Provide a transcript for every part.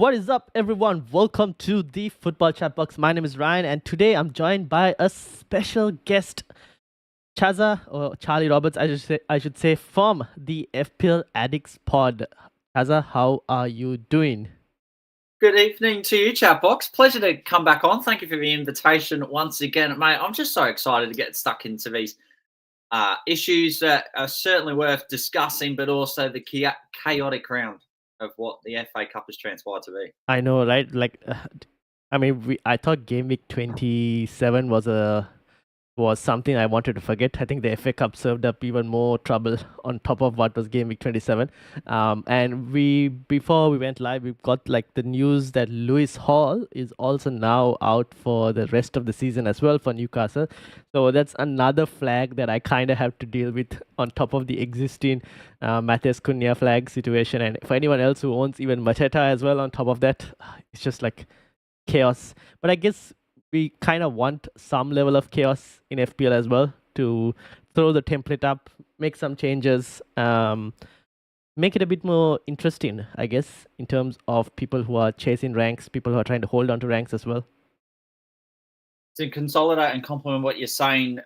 What is up, everyone? Welcome to the Football Chatbox. My name is Ryan, and today I'm joined by a special guest, Chaza or Charlie Roberts, I should say, from the FPL Addicts Pod. Chaza, how are you doing? Good evening to you, Chatbox. Pleasure to come back on. Thank you for the invitation once again, mate. I'm just so excited to get stuck into these issues that are certainly worth discussing, but also the chaotic round of what the FA Cup has transpired to be. I know, right? I thought Game Week 27 was something I wanted to forget. I think the FA Cup served up even more trouble on top of what was Game Week 27. And before we went live, we got like the news that Lewis Hall is also now out for the rest of the season as well for Newcastle. So that's another flag that I kind of have to deal with on top of the existing Matheus Cunha flag situation. And for anyone else who owns even Mateta as well on top of that, it's just like chaos. But I guess we kind of want some level of chaos in FPL as well to throw the template up, make some changes, make it a bit more interesting, I guess, in terms of people who are chasing ranks, people who are trying to hold on to ranks as well. To consolidate and complement what you're saying,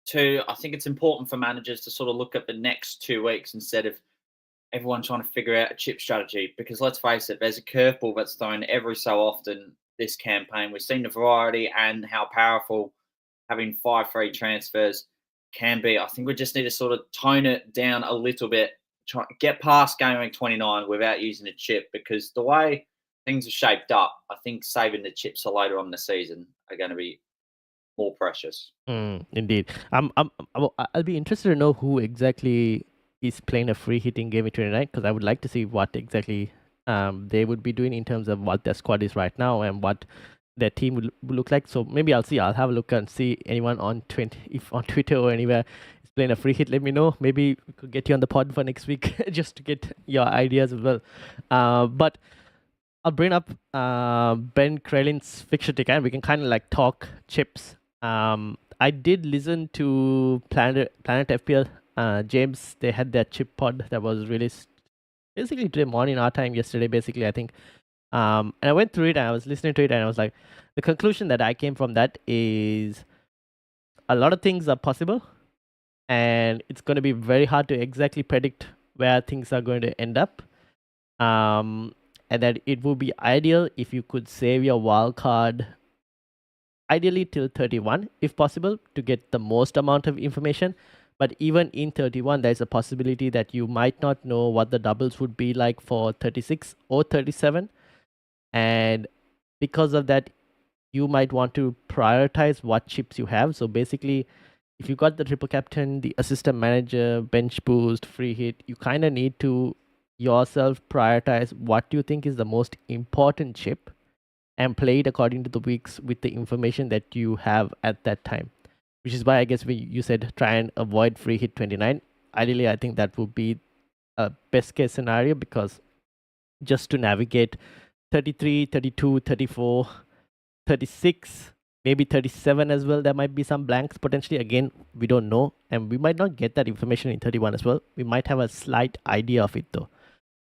too, I think it's important for managers to sort of look at the next 2 weeks instead of everyone trying to figure out a chip strategy. Because let's face it, there's a curveball that's thrown every so often this campaign. We've seen the variety and how powerful having 5 free transfers can be. I think we just need to sort of tone it down a little bit, try get past game week 29 without using a chip, because the way things are shaped up, I think saving the chips for later on in the season are going to be more precious. Indeed. I'll be interested to know who exactly is playing a free hitting game in 29 because I would like to see what exactly they would be doing in terms of what their squad is right now and what their team would look like. So maybe I'll have a look and see anyone on if on Twitter or anywhere is playing a free hit. Let me know. Maybe we could get you on the pod for next week just to get your ideas as well. But I'll bring up Ben Krelin's fixture tick and we can kind of like talk chips. I did listen to Planet FPL. James, they had their chip pod that was released basically today morning our time, yesterday basically I think. And I went through it and I was listening to it and I was like, the conclusion that I came from that is a lot of things are possible and it's going to be very hard to exactly predict where things are going to end up. And that it would be ideal if you could save your wild card ideally till 31 if possible to get the most amount of information. But even in 31 there's a possibility that you might not know what the doubles would be like for 36 or 37, and because of that you might want to prioritize what chips you have. So basically, if you got the triple captain, the assistant manager, bench boost, free hit, you kind of need to yourself prioritize what you think is the most important chip and play it according to the weeks with the information that you have at that time. Which is why I guess you said try and avoid free hit 29. Ideally, I think that would be a best case scenario because just to navigate 33, 32, 34, 36, maybe 37 as well. There might be some blanks potentially. Again, we don't know. And we might not get that information in 31 as well. We might have a slight idea of it though.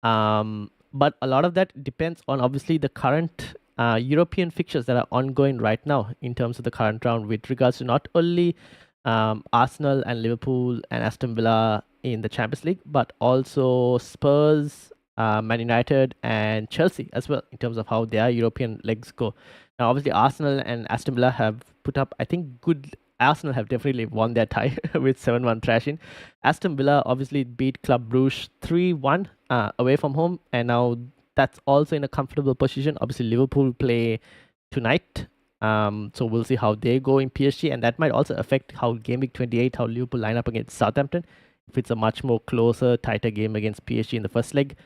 But a lot of that depends on obviously the current European fixtures that are ongoing right now in terms of the current round with regards to not only Arsenal and Liverpool and Aston Villa in the Champions League, but also Spurs, Man United and Chelsea as well in terms of how their European legs go. Now, obviously, Arsenal and Aston Villa have put up, I think, good. Arsenal have definitely won their tie with 7-1 thrashing. Aston Villa obviously beat Club Brugge 3-1 away from home, and now that's also in a comfortable position. Obviously, Liverpool play tonight, so we'll see how they go in PSG, and that might also affect how Game Week 28, how Liverpool line up against Southampton. If it's a much more closer, tighter game against PSG in the first leg,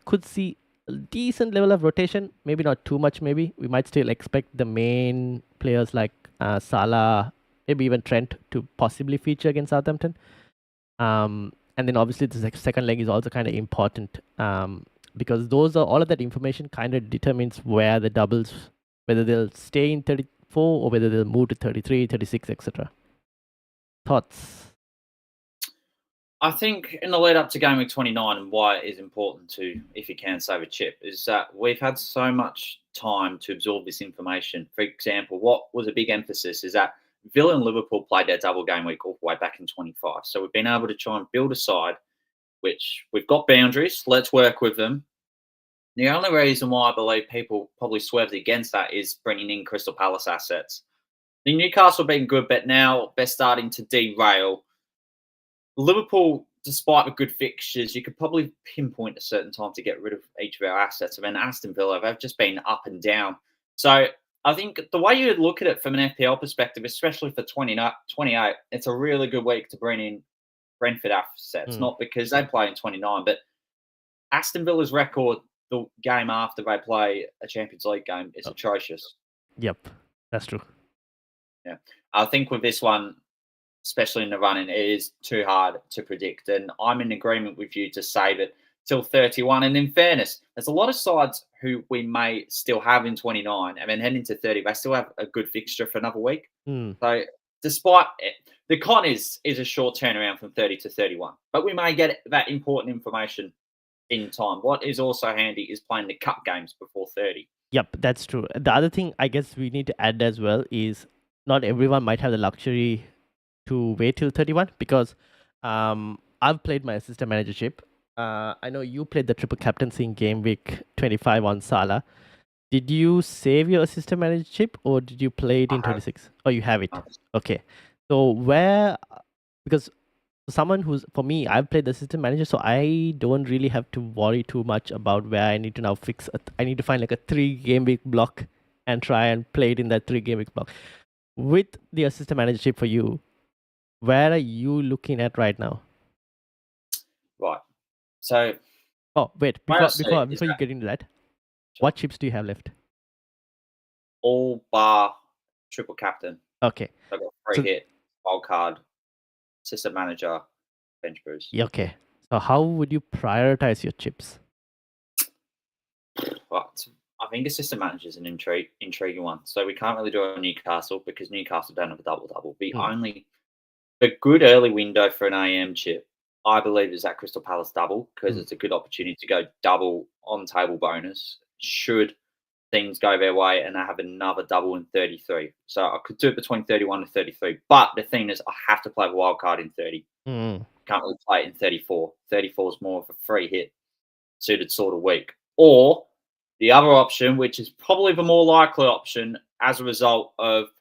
could see a decent level of rotation. Maybe not too much. Maybe we might still expect the main players like Salah, maybe even Trent to possibly feature against Southampton. And then obviously the second leg is also kind of important because those are all of that information kind of determines where the doubles, whether they'll stay in 34 or whether they'll move to 33, 36, etc. Thoughts? I think in the lead up to Game Week 29 and why it is important to, if you can, save a chip, is that we've had so much time to absorb this information. For example, what was a big emphasis is that Villa and Liverpool played their double game week all the way back in 25. So we've been able to try and build a side which we've got boundaries. Let's work with them. The only reason why I believe people probably swerved against that is bringing in Crystal Palace assets. The Newcastle been good, but now they're starting to derail. Liverpool, despite the good fixtures, you could probably pinpoint a certain time to get rid of each of our assets. And then Aston Villa, they've just been up and down. So I think the way you look at it from an FPL perspective, especially for 28, it's a really good week to bring in Brentford assets, not because they play in 29, but Aston Villa's record the game after they play a Champions League game is atrocious. Yep, that's true. Yeah. I think with this one, especially in the running, it is too hard to predict. And I'm in agreement with you to save it till 31. And in fairness, there's a lot of sides who we may still have in 29 and then head into 30. They still have a good fixture for another week. So despite it, the con is a short turnaround from 30 to 31. But we may get that important information in time. What is also handy is playing the cup games before 30. Yep, that's true. The other thing I guess we need to add as well is not everyone might have the luxury to wait till 31 because I've played my assistant manager chip. I know you played the triple captaincy in game week 25 on Salah. Did you save your assistant manager chip or did you play it in 26? Oh, you have it. Okay. So because someone who's, for me, I've played the system manager, so I don't really have to worry too much about where I need to now fix. I need to find like a 3-game week block and try and play it in that 3-game week block. With the assistant manager chip for you, where are you looking at right now? Right. So. Oh, wait. Before you get into that, what chips do you have left? All bar triple captain. Okay. So I've got free hit, wild card, assistant manager, bench boost. Yeah, okay. So how would you prioritize your chips? Well, I think assistant manager is an intriguing one. So we can't really do it on Newcastle because Newcastle don't have a double-double. The good early window for an AM chip, I believe, is that Crystal Palace double because it's a good opportunity to go double on table bonus should things go their way and I have another double in 33. So I could do it between 31 and 33. But the thing is, I have to play the wild card in 30. Can't really play it in 34. 34 is more of a free hit suited sort of week. Or the other option, which is probably the more likely option as a result of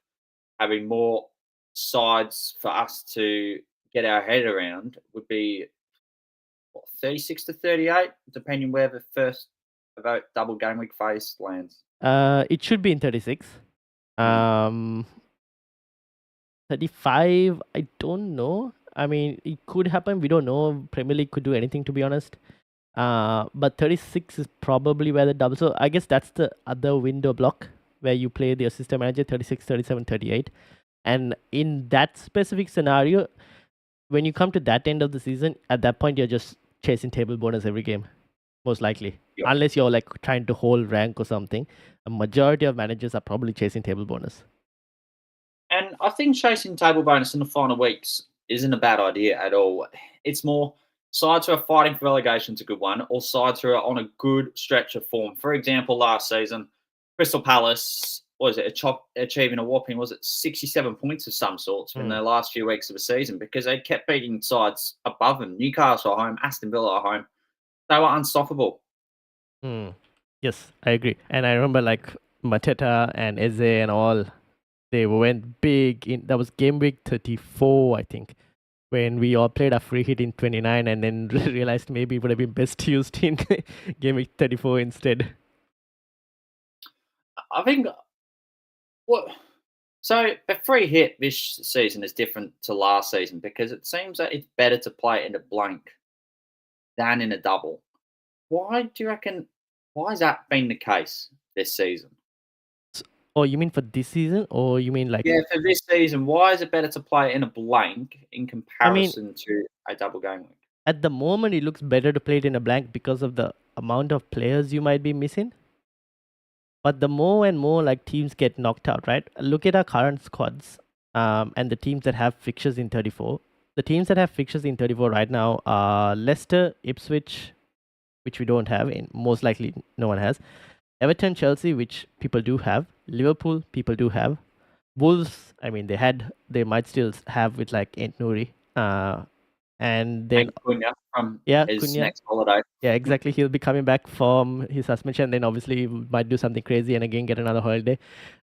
having more sides for us to get our head around, would be 36 to 38, depending where the first about double game week phase lands. It should be in 36. 35, I don't know. I mean, it could happen. We don't know. Premier League could do anything, to be honest. But 36 is probably where the double. So I guess that's the other window block where you play the assistant manager 36, 37, 38. And in that specific scenario, when you come to that end of the season, at that point, you're just chasing table bonus every game, most likely. Yep. Unless you're like trying to hold rank or something. A majority of managers are probably chasing table bonus. And I think chasing table bonus in the final weeks isn't a bad idea at all. It's more sides who are fighting for relegation is a good one, or sides who are on a good stretch of form. For example, last season, Crystal Palace achieving a whopping 67 points of some sorts in the last few weeks of the season because they kept beating sides above them. Newcastle at home, Aston Villa at home. They were unstoppable. Yes, I agree. And I remember like Mateta and Eze and all, they went big in, that was game week 34, I think, when we all played a free hit in 29 and then realized maybe it would have been best used in game week 34 instead. I think so the free hit this season is different to last season because it seems that it's better to play in a blank than in a double. Why do you reckon? Why has that been the case this season? Oh, you mean for this season, or you mean like? Yeah, for this season, why is it better to play in a blank in comparison to a double game week? At the moment, it looks better to play it in a blank because of the amount of players you might be missing. But the more and more like teams get knocked out, right? Look at our current squads, and the teams that have fixtures in 34. the teams that have fixtures in 34 right now are Leicester, Ipswich, which we don't have, and most likely no one has. Everton, Chelsea, which people do have. Liverpool, people do have. Wolves, I mean, they might still have with like Ent Nouri. And then, And Cunha from yeah, his Cunha. next holiday. Yeah, exactly. He'll be coming back from his suspension. Then obviously he might do something crazy and again get another holiday.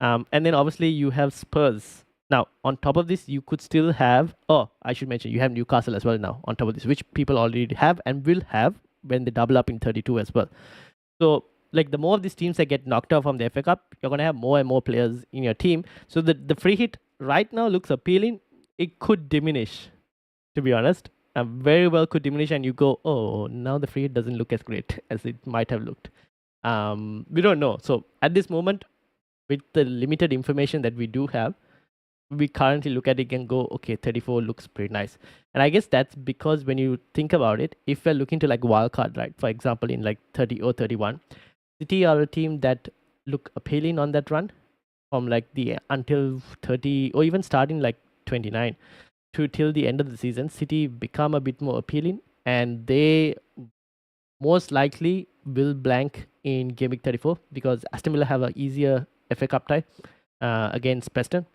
And then obviously you have Spurs. Now, on top of this, you could still have, oh, I should mention, you have Newcastle as well now on top of this, which people already have and will have when they double up in 32 as well. So, like, the more of these teams that get knocked out from the FA Cup, you're going to have more and more players in your team. So, the free hit right now looks appealing. It could diminish, to be honest. Very well could diminish, and you go, oh, now the free hit doesn't look as great as it might have looked. We don't know. So, at this moment, with the limited information that we do have, we currently look at it and go, okay, 34 looks pretty nice. And I guess that's because when you think about it, if we're looking to like wildcard, right, for example, in like 30 or 31, City are a team that look appealing on that run from like the until 30 or even starting like 29 to till the end of the season. City become a bit more appealing, and they most likely will blank in Game Week 34 because Aston Villa have an easier FA Cup tie against Preston.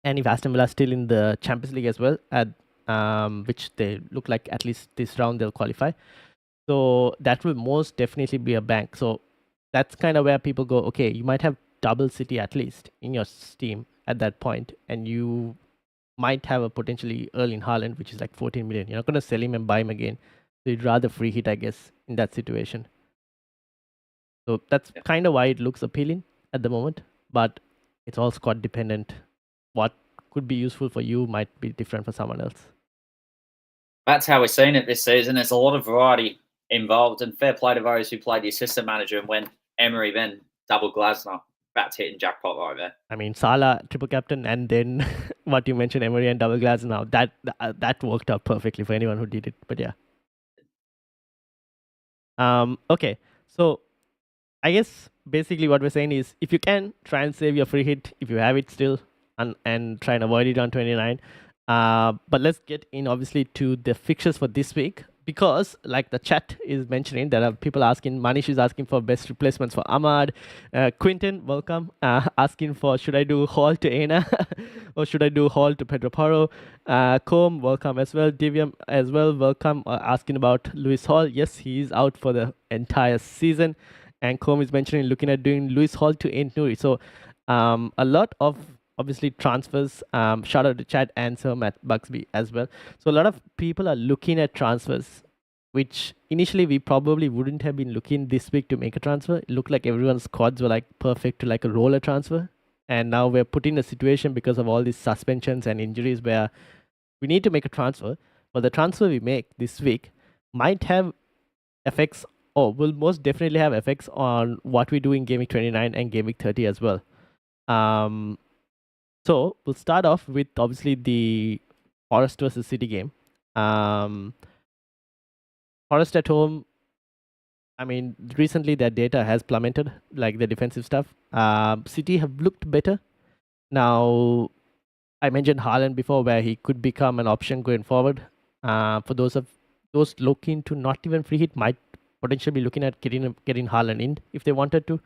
And if Aston Villa are still in the Champions League as well, at which they look like at least this round they'll qualify. So that will most definitely be a bank. So that's kind of where people go, okay, you might have double City at least in your team at that point, and you might have a potentially Erling Haaland, which is like 14 million. You're not going to sell him and buy him again. So you'd rather free hit, I guess, in that situation. So that's kind of why it looks appealing at the moment, but it's all squad dependent. What could be useful for you might be different for someone else. That's how we're seeing it this season. There's a lot of variety involved, and fair play to those who played the assistant manager and went Emery, then double Glasner. That's hitting jackpot right there. I mean, Salah triple captain, and then what you mentioned, Emery and double glass. Now that worked out perfectly for anyone who did it. But yeah. Okay. So I guess basically what we're saying is, if you can, try and save your free hit if you have it still, and try and avoid it on 29. But let's get in obviously to the fixtures for this week, because like the chat is mentioning, there are people asking, Manish is asking for best replacements for Ahmad. Quinton, welcome, asking for, should I do Hall to Aina or should I do Hall to Pedro Porro? Com, welcome as well. Divyam as well, welcome, asking about Lewis Hall. Yes, he is out for the entire season. And Com is mentioning looking at doing Lewis Hall to Ent Nouri. So a lot of obviously transfers. Shout out to Chad and Sir Matt Bugsby as well. So a lot of people are looking at transfers, which initially we probably wouldn't have been looking this week to make a transfer. It looked like everyone's squads were like perfect to like a roller transfer. And now we're put in a situation because of all these suspensions and injuries where we need to make a transfer. But the transfer we make this week might have effects, or will most definitely have effects on what we do in Game Week 29 and Game Week 30 as well. So we'll start off with obviously the Forest versus City game. Forest at home, I mean, recently their data has plummeted, like the defensive stuff. City have looked better. Now, I mentioned Haaland before, where he could become an option going forward. For those looking to not even free hit, might potentially be looking at getting Haaland in if they wanted to.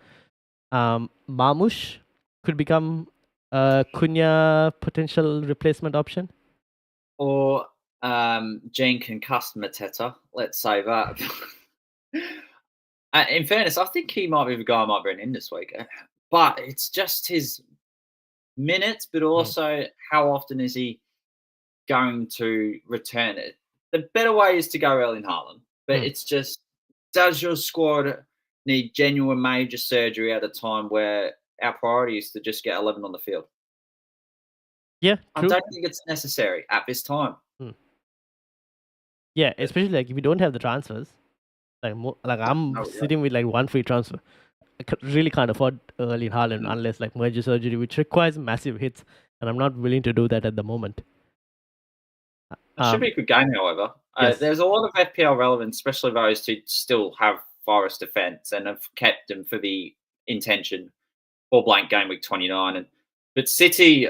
Marmoush could become a Cunha potential replacement option. Or Gene concussed Mateta. Let's say that. In fairness, I think he might be the guy I might bring in this week. But it's just his minutes, but also how often is he going to return it? The better way is to go Erling Haaland, but it's just, does your squad need genuine major surgery at a time where our priority is to just get 11 on the field? Yeah, true. I don't think it's necessary at this time. Yeah, especially like if you don't have the transfers, like I'm sitting with like one free transfer. I really can't afford Erling Haaland unless like major surgery, which requires massive hits, and I'm not willing to do that at the moment. It should be a good game, however. Yes. There's a lot of FPL relevance, especially those who still have Forest defence and have kept them for the intention for blank game week 29. But City,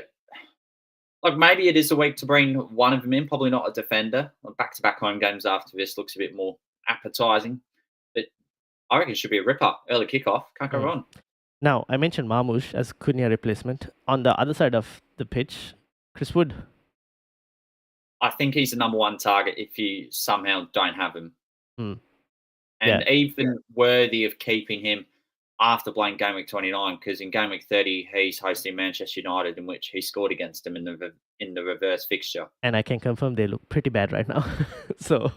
Like maybe it is a week to bring one of them in, probably not a defender. Back-to-back home games after this looks a bit more appetizing. But I reckon it should be a ripper. Early kickoff. Can't go Mm. wrong. Now, I mentioned Marmoush as Cunha replacement. On the other side of the pitch, Chris Wood. I think he's the number one target if you somehow don't have him. Mm. And Yeah, even worthy of keeping him after playing Game Week 29, because in Game Week 30, he's hosting Manchester United, in which he scored against them in the reverse fixture. and I can confirm they look pretty bad right now. So,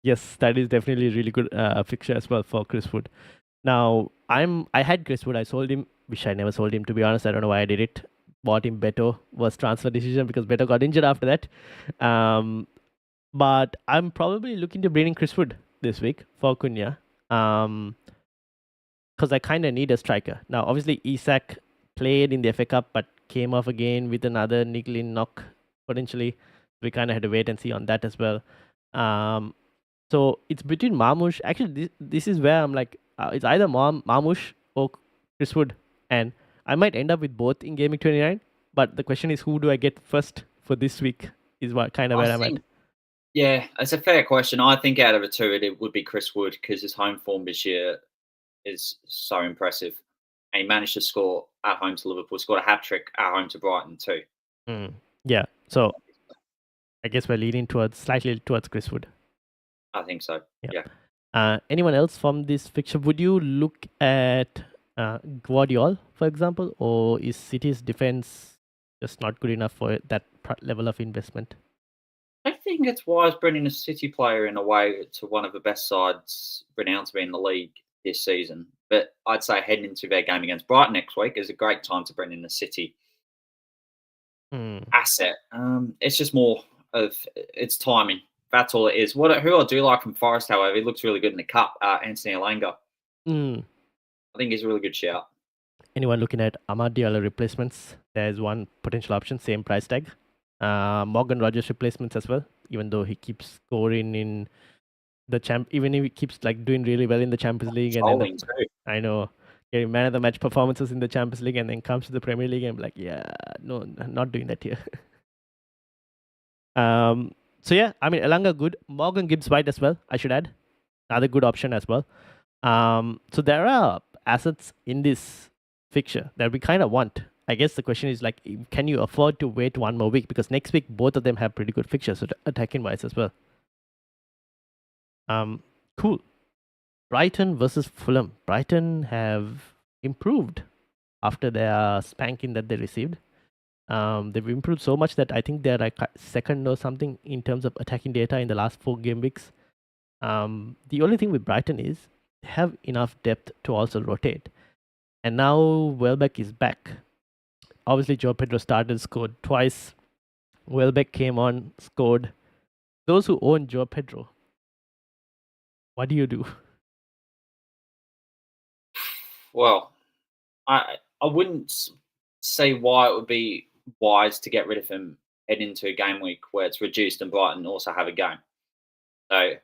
yes, that is definitely a really good fixture as well for Chris Wood. Now, I had Chris Wood. I sold him. Wish I never sold him, to be honest. I don't know why I did it. Bought him Beto. Was transfer decision because Beto got injured after that. But I'm probably looking to bring in Chris Wood this week for Cunha. Because I kind of need a striker. Now, obviously, Isak played in the FA Cup, but came off again with another niggling knock, potentially. We kind of had to wait and see on that as well. So it's between Marmoush. Actually, this is where I'm like, it's either Marmoush or Chris Wood. And I might end up with both in Gaming 29. But the question is, who do I get first for this week? Is what kind of I where I'm at. think, yeah, it's a fair question. I think out of the two, it would be Chris Wood because his home form this year is so impressive. And he managed to score at home to Liverpool, scored a hat trick at home to Brighton too. Yeah. So I guess we're leaning slightly towards Chris Wood. I think so. Yeah. Anyone else from this fixture? Would you look at Guardiola, for example, or is City's defense just not good enough for that level of investment? I think it's wise bringing a City player in a way to one of the best sides renowned to be in the league this season. But I'd say heading into their game against Brighton next week is a great time to bring in a City asset. It's just more of its timing. That's all it is. Who I do like from Forest, however, he looks really good in the cup. Anthony Elanga. I think he's a really good shout. Anyone looking at Amad Diallo replacements? There's one potential option, same price tag. Morgan Rogers replacements as well, even though he keeps scoring in the even if he keeps like doing really well in the Champions League, and then I know getting man of the match performances in the Champions League, and then comes to the Premier League, and I'm like, yeah, no, not doing that here. So yeah, I mean, Elanga good. Morgan Gibbs White as well, I should add, another good option as well. So there are assets in this fixture that we kind of want. I guess the question is like, can you afford to wait one more week? Because next week both of them have pretty good fixtures, so attacking wise as well. Cool. Brighton versus Fulham. Brighton have improved after their spanking that they received. They've improved so much that I think they're like second or something in terms of attacking data in the last 4 game weeks. The only thing with Brighton is they have enough depth to also rotate. And now Welbeck is back. Obviously, Joe Pedro started, scored twice. Welbeck came on, scored. Those who own Joe Pedro, what do you do? Well, I wouldn't say why it would be wise to get rid of him heading into a game week where it's reduced and Brighton also have a game. So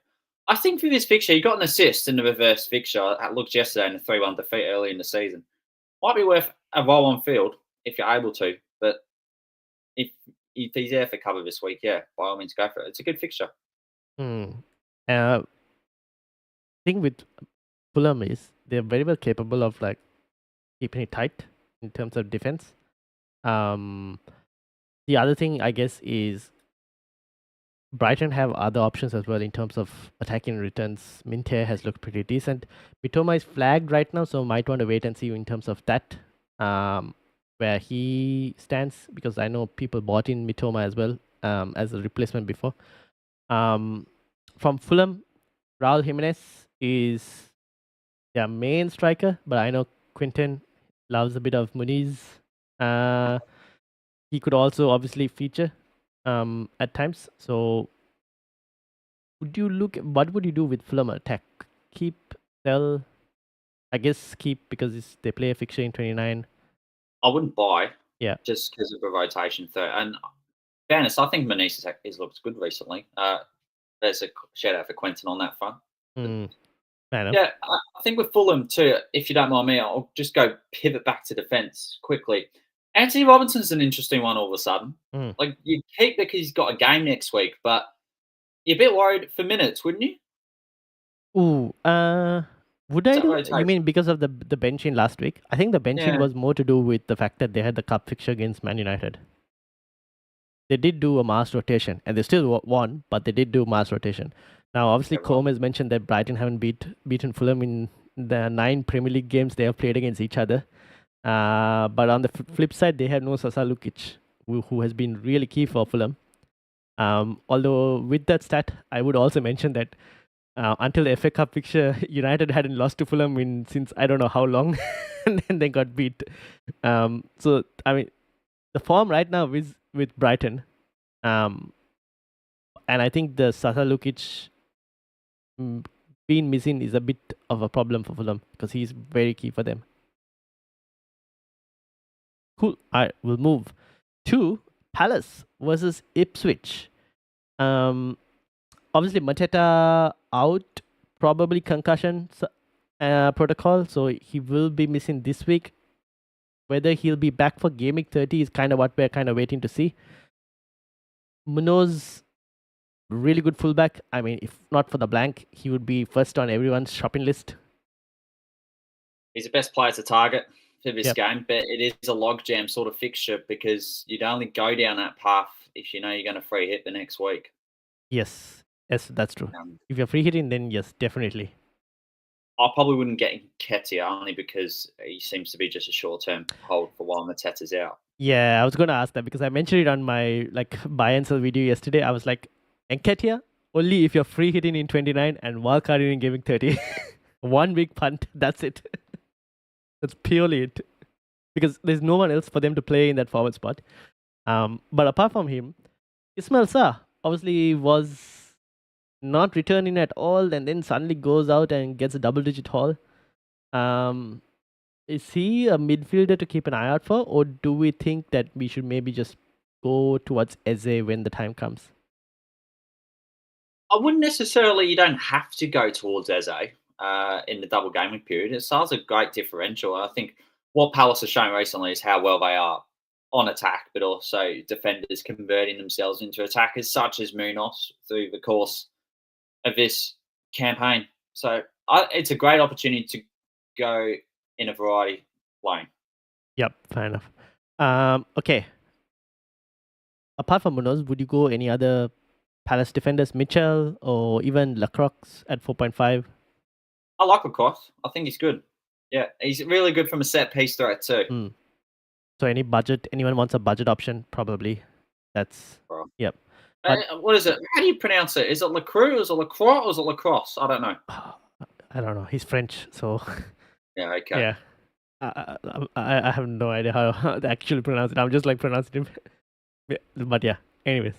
I think for this fixture, he got an assist in the reverse fixture. That looked yesterday in a 3-1 defeat early in the season. Might be worth a roll on field if you're able to. But if he's there for cover this week, yeah, by all means go for it. It's a good fixture. Thing with Fulham is they're very well capable of like keeping it tight in terms of defense. The other thing I guess is Brighton have other options as well in terms of attacking returns. Minter has looked pretty decent. Mitoma is flagged right now, so might want to wait and see in terms of that, where he stands, because I know people bought in Mitoma as well as a replacement before. From Fulham, Raul Jimenez is their main striker, but I know Quinten loves a bit of Muniz. He could also obviously feature at times. So what would you do with Fulham attack? Keep, sell? I guess keep, because they play a fixture in 29. I wouldn't buy. Yeah. Just because of the rotation third. And fairness, I think Muniz has looked good recently. There's a shout out for Quentin on that front. Yeah, I think with Fulham too, if you don't mind me, I'll just go pivot back to defence quickly. Anthony Robinson's an interesting one all of a sudden. Mm. Like, you'd keep because he's got a game next week, but you're a bit worried for minutes, wouldn't you? Ooh, would I That do? You rotation. mean because of the benching last week? I think the benching Yeah. was more to do with the fact that they had the cup fixture against Man United. They did do a mass rotation, and they still won, but they did do mass rotation. Now, obviously, Yeah, right. Combe has mentioned that Brighton haven't beaten Fulham in the 9 Premier League games they have played against each other. But on the flip side, they have no Sasa Lukic, who has been really key for Fulham. Although with that stat, I would also mention that until the FA Cup fixture, United hadn't lost to Fulham since I don't know how long, and then they got beat. So I mean, the form right now is with Brighton, and I think the Sasa Lukic being missing is a bit of a problem for Fulham because he's very key for them. Cool. All right, we'll move to Palace versus Ipswich. Obviously Mateta out, probably concussion protocol, so he will be missing this week. Whether he'll be back for Gameweek 30 is kind of what we're kind of waiting to see. Munoz, really good fullback. I mean, if not for the blank, he would be first on everyone's shopping list. He's the best player to target for this Yep. game, but it is a logjam sort of fixture because you'd only go down that path if you know you're going to free hit the next week. Yes, that's true. If you're free hitting, then yes, definitely. I probably wouldn't get Nketiah only because he seems to be just a short-term hold for while Mateta's out. Yeah, I was gonna ask that because I mentioned it on my buy and sell video yesterday. I was like, Nketiah only if you're free hitting in 29 and wildcarding in Gameweek 30. 1 big punt, that's it. That's purely it. Because there's no one else for them to play in that forward spot. But apart from him, Ismail Sarr obviously was not returning at all and then suddenly goes out and gets a double-digit haul. Is he a midfielder to keep an eye out for, or do we think that we should maybe just go towards Eze when the time comes? I wouldn't necessarily. You don't have to go towards Eze in the double gaming period. Sar's a great differential. I think what Palace has shown recently is how well they are on attack, but also defenders converting themselves into attackers, such as Munoz through the course of this campaign. So it's a great opportunity to go in a variety lane. Yep, fair enough. Okay. Apart from Munoz, would you go any other Palace defenders, Mitchell or even Lacroix at 4.5? I like Lacrosse. I think he's good. Yeah, he's really good from a set piece threat too. So any budget, anyone wants a budget option, probably. That's Bro. yep. But What is it? How do you pronounce it? Is it Lacroix? Is it Lacroix? Or is it Lacrosse? I don't know. I don't know. He's French, so Yeah, okay. yeah. I have no idea how to actually pronounce it. I'm just pronouncing it. But yeah. Anyways,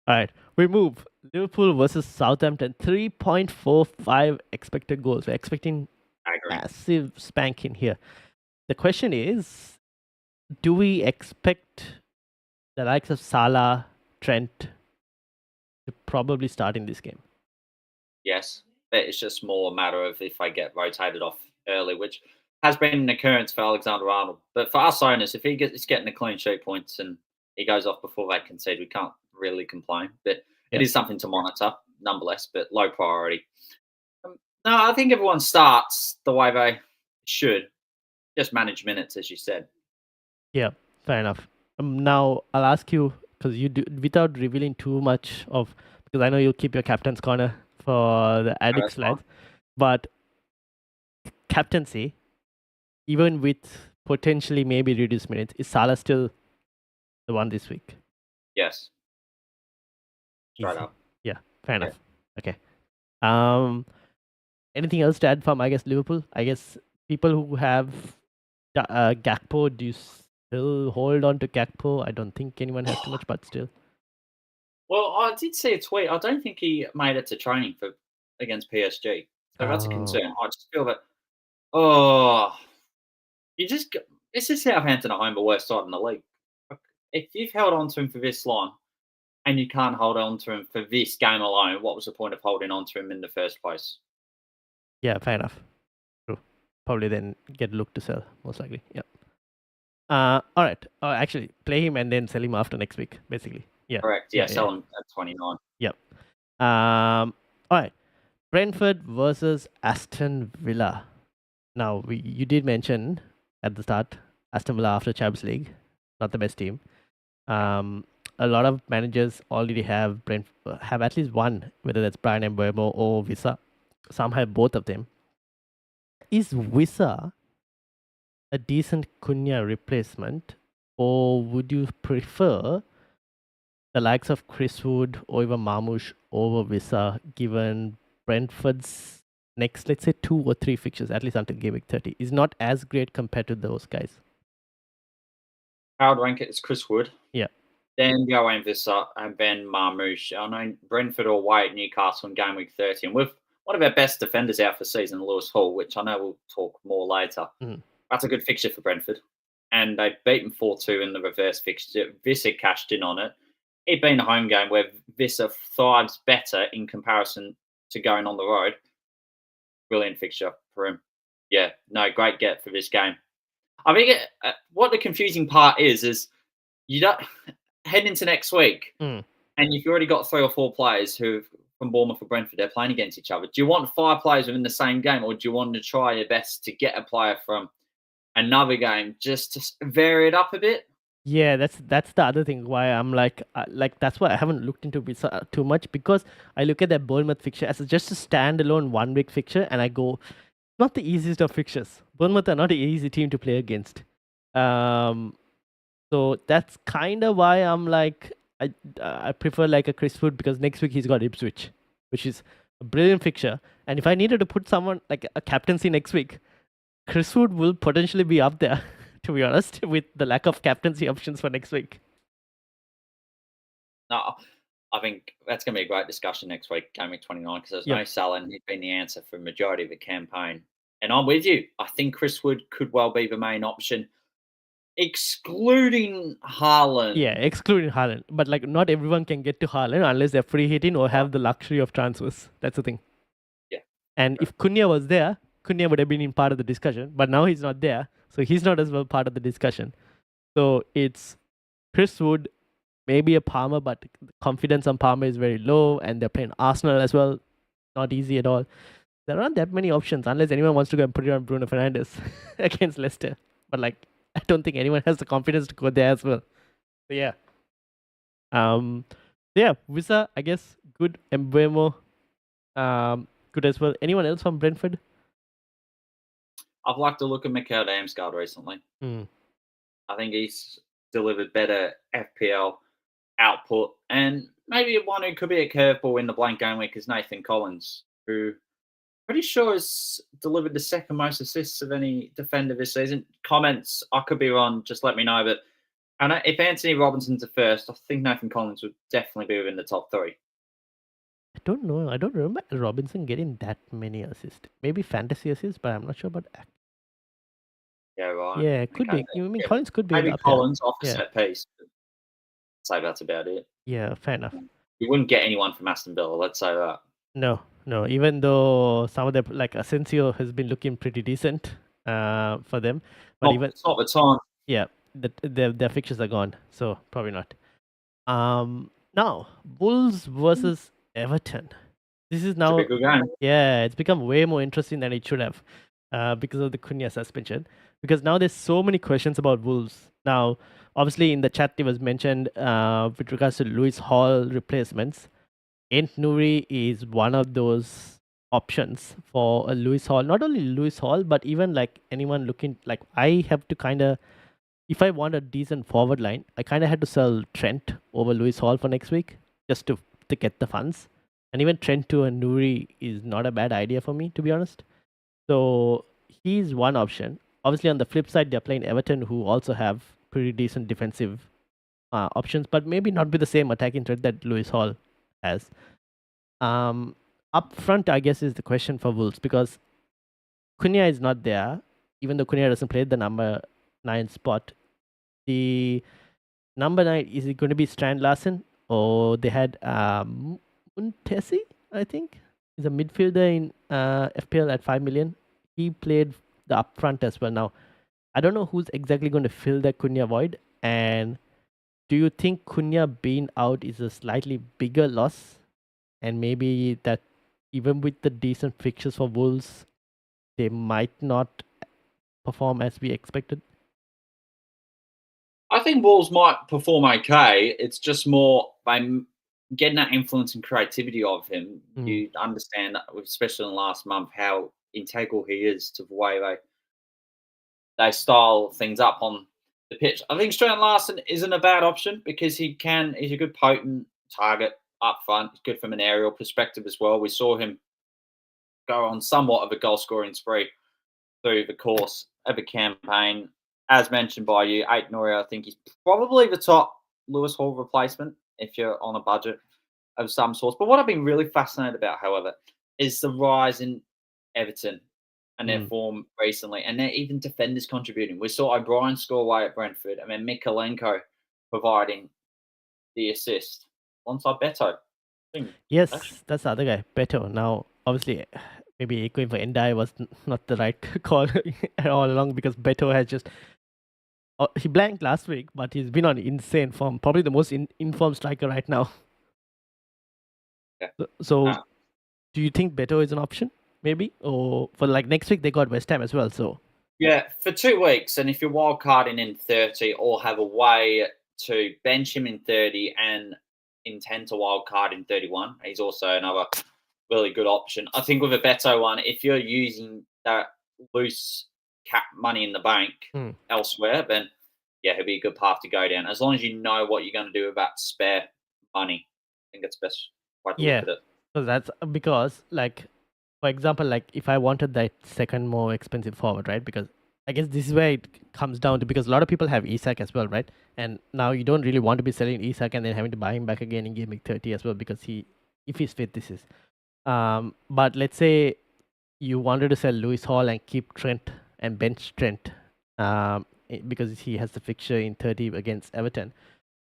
all right. We move. Liverpool versus Southampton. 3.45 expected goals. We're expecting I agree. massive spanking here. The question is, do we expect the likes of Salah, Trent to probably start in this game? Yes, but it's just more a matter of if I get rotated off early, which has been an occurrence for Alexander Arnold. But for us owners, if he's getting the clean sheet points and he goes off before they concede, we can't really complain. But it is something to monitor, nonetheless, but low priority. No, I think everyone starts the way they should. Just manage minutes, as you said. Yeah, fair enough. Now I'll ask you because you do without revealing too much of because I know you'll keep your captain's corner for the addicts lads, but captaincy, even with potentially maybe reduced minutes, is Salah still the one this week? Yes. Straight Easy. up. Yeah, fair enough. Okay. Anything else to add from Liverpool? I guess people who have Gakpo, do you still hold on to Gakpo? I don't think anyone has too much, but still. Well, I did see a tweet. I don't think he made it to training against PSG, so that's a concern. I just feel that this is Southampton at home, the worst side in the league. If you've held on to him for this long and you can't hold on to him for this game alone, what was the point of holding on to him in the first place? Yeah, fair enough. True. Probably then get a look to sell, most likely. Yep. All right. Actually, play him and then sell him after next week, basically. Yeah. Correct. Yeah, sell him at 29. Yep. All right. Brentford versus Aston Villa. Now, you did mention at the start Aston Villa after Champions League, not the best team. A lot of managers already have have at least one, whether that's Brian Mbeumo or Visa. Some have both of them. Is Visa a decent Cunha replacement, or would you prefer the likes of Chris Wood or even Marmoush over Visa, given Brentford's next, let's say, 2 or 3 fixtures, at least until game week 30, is not as great compared to those guys? I would rank it as Chris Wood. Yeah. Then Joanne Visser and Ben Marmoush. I know Brentford will away at Newcastle in game week 30. And with one of our best defenders out for season, Lewis Hall, which I know we'll talk more later. That's a good fixture for Brentford. And they beat them 4-2 in the reverse fixture. Visser cashed in on it. It being a home game where Visser thrives better in comparison to going on the road. Brilliant fixture for him. Yeah, no, great get for this game. I think what the confusing part is you don't head into next week, and you've already got 3 or 4 players who from Bournemouth or Brentford, they're playing against each other. Do you want 5 players within the same game, or do you want to try your best to get a player from another game just to vary it up a bit? Yeah, that's the other thing why I'm like that's why I haven't looked into Visa too much, because I look at that Bournemouth fixture as just a standalone 1 week fixture, and I go, not the easiest of fixtures. Bournemouth are not an easy team to play against. So that's kind of why I'm like, I prefer like a Chris Wood, because next week he's got Ipswich, which is a brilliant fixture. And if I needed to put someone like a captaincy next week, Chris Wood will potentially be up there, to be honest, with the lack of captaincy options for next week. No, I think that's going to be a great discussion next week, game week 29, because there's no Salah, and he's been the answer for the majority of the campaign. And I'm with you. I think Chris Wood could well be the main option, excluding Haaland. Yeah, excluding Haaland. But like, not everyone can get to Haaland unless they're free hitting or have the luxury of transfers. That's the thing. Yeah. And if Cunha was there, Cunha would have been in part of the discussion. But now he's not there, so he's not as well part of the discussion. So it's Chris Wood, maybe a Palmer, but confidence on Palmer is very low, and they're playing Arsenal as well. Not easy at all. There aren't that many options unless anyone wants to go and put it on Bruno Fernandes against Leicester. But like, I don't think anyone has the confidence to go there as well. So yeah. Yeah, Visa, I guess, good. Mbeumo, good as well. Anyone else from Brentford? I've liked the look of Mikel Damsgaard recently. I think he's delivered better FPL output, and maybe one who could be a curveball in the blank game week is Nathan Collins, who pretty sure has delivered the second most assists of any defender this season. Comments, I could be wrong, just let me know. But if Anthony Robinson's the first, I think Nathan Collins would definitely be within the top 3. I don't know. I don't remember Robinson getting that many assists. Maybe fantasy assists, but I'm not sure about. Yeah, right. Yeah, it could be. I mean, Collins could be. Maybe Collins off a set piece. I'd say that's about it. Yeah, fair enough. You wouldn't get anyone from Aston Villa, let's say that. No. Even though some of them, like Asensio, has been looking pretty decent for them, but it's not the time. Yeah, their fixtures are gone, so probably not. Now Wolves versus Everton. This is now, yeah, it's become way more interesting than it should have, because of the Cunha suspension. Because now there's so many questions about Wolves. Now, obviously, in the chat it was mentioned with regards to Lewis Hall replacements. Ent Nouri is one of those options for a Lewis Hall. Not only Lewis Hall, but even like anyone looking, like I have to kind of, if I want a decent forward line, I kind of had to sell Trent over Lewis Hall for next week just to get the funds. And even Trent to a Nouri is not a bad idea for me, to be honest. So he's one option. Obviously, on the flip side, they're playing Everton, who also have pretty decent defensive options, but maybe not with the same attacking threat that Lewis Hall has. Up front, I guess, is the question for Wolves, because Cunha is not there. Even though Cunha doesn't play the number 9 spot, the number 9, is it going to be Strand Larsen, or they had Muntesi, I think. He's a midfielder in FPL at 5 million. He played the up front as well. Now, I don't know who's exactly going to fill the Cunha void. And do you think Cunha being out is a slightly bigger loss? And maybe that even with the decent fixtures for Wolves, they might not perform as we expected? I think Wolves might perform okay. It's just more by getting that influence and creativity of him. Mm. You understand, especially in the last month, how integral he is to the way they style things up on the pitch. I think Strand Larson isn't a bad option because he's a good potent target up front. He's good from an aerial perspective as well. We saw him go on somewhat of a goal scoring spree through the course of a campaign. As mentioned by you, 8 I think he's probably the top Lewis Hall replacement if you're on a budget of some sort. But what I've been really fascinated about, however, is the rise in Everton and their Mm. form recently, and they're even defenders contributing. We saw O'Brien score away at Brentford, and then Mikalenko providing the assist alongside Beto. Actually, Yes, that's the other guy, Beto. Now, obviously, maybe going for Endai was not the right call all along because Beto has just. He blanked last week, but he's been on insane form. Probably the most informed striker right now. yeah. So, Uh, do you think Beto is an option? Maybe? Or for like next week, they got West Ham as well. So, Yeah, for 2 weeks, and if you're wild carding in 30 or have a way to bench him in 30 and intend to wild card in 31, he's also another really good option. I think with a Beto one, if you're using that loose cap money in the bank hmm. elsewhere, then yeah, he'll be a good path to go down. As long as you know what you're going to do with that spare money, I think that's the best way to look Yeah. at it. So that's because, like, for example, like if I wanted that second more expensive forward, right? Because I guess this is where it comes down to, because a lot of people have Isak as well, right? And now you don't really want to be selling Isak and then having to buy him back again in Game Week 30 as well, because if he's fit, this is. But let's say you wanted to sell Lewis Hall and keep Trent and bench Trent, because he has the fixture in 30 against Everton.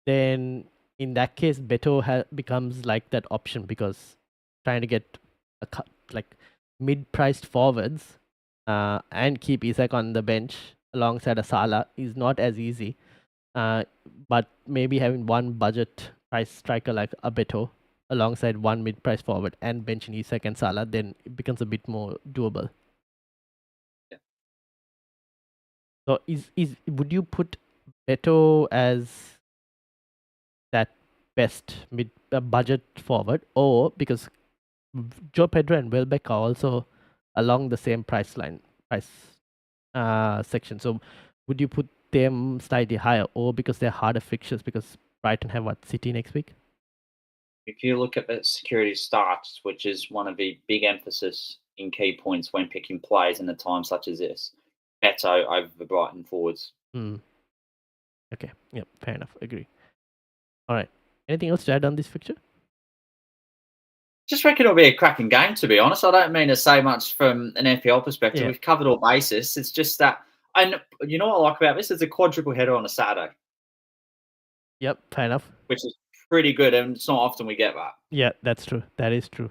Then in that case, Beto becomes like that option, because trying to get like mid-priced forwards and keep Isak on the bench alongside a Salah is not as easy. But maybe having one budget price striker like a Beto alongside one mid-price forward and benching Isak and Salah, then it becomes a bit more doable. Yeah. So would you put Beto as that best mid budget forward, or because Joe Pedro and Welbeck are also along the same price section, so would you put them slightly higher, or because they're harder fixtures, because Brighton have what, City next week? If you look at the security starts, which is one of the big emphasis in key points when picking players in a time such as this, Beto over the Brighton forwards. Okay, yep, fair enough, agree. All right, anything else to add on this fixture? Just reckon it'll be a cracking game, to be honest. I don't mean to say much from an FPL perspective. Yeah. We've covered all bases. It's just that, and you know what I like about this? It's a quadruple header on a Saturday, Yep, fair enough. which is pretty good, and it's not often we get that. Yeah, that's true, that is true.